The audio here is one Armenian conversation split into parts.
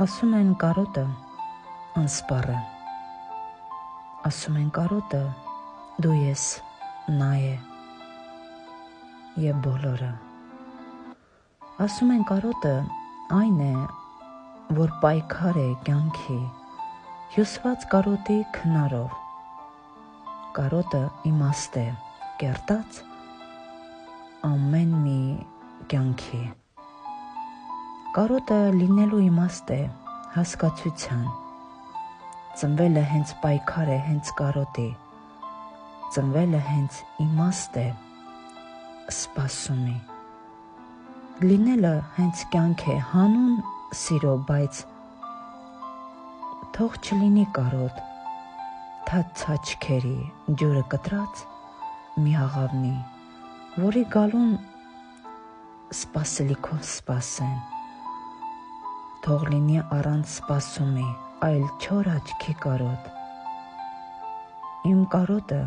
Ասում են կարոտը անսպառ է, ասում են կարոտը դու ես, նա է և բոլորը, ասում են կարոտը այն է, որ պայքար է կյանքի հյուսված կարոտի քնարով, կարոտը իմաստ է կերտած ամեն մի կյանքի, կարոտը լինելու իմաստ է հասկացության, ծնվելը հենց պայքար է հենց կարոտի, ծնվելը հենց իմաստ է սպասումի, լինելը հենց կյանք է հանուն սիրո, բայց թող չլինի կարոտ, թաց աչքերի ջուրը կտրած մի աղավնի, որի գալուն սպասելիքով սպասեն, թող լինի առանց սպասումի, այլ չոր աչքի կարոտ, իմ կարոտը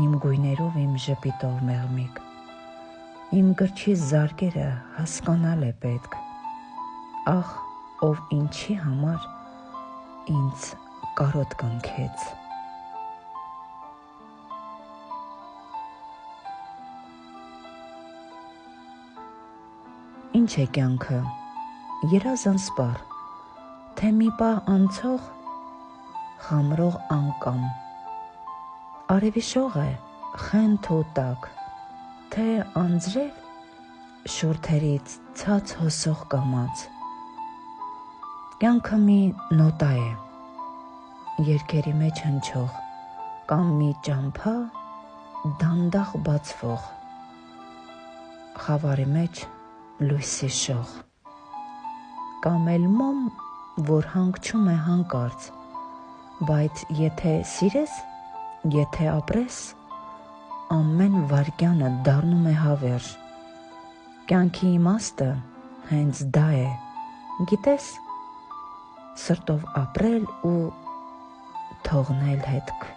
իմ գույներով, իմ ժպիտով մեղմիկ, իմ գրչի զարկերը հասկանալ է պետք, ախ, ով ինչի համար ինձ կարոտ կնքեց։ Ինչ է կյանքը, երազ անսպառ, թե մի պահ անցող խամրող անկամ, արևի շող է խենթ ու տաք, թե անձրև շուրթերից ցած հոսող կամաց, կյանքը մի նոտա է, երգերի մեջ հնչող, կամ մի ճամփա դանդաղ բացվող, խավարի մեջ լույսի շող, կամ էլ մոմ, որ հանգչում է հանկարծ, բայց եթե սիրես, եթե ապրես, ամեն վայրկյանը դառնում է հավերժ, կյանքի իմաստը հենց դա է, գիտես, սրտով ապրել ու թողնել հետք։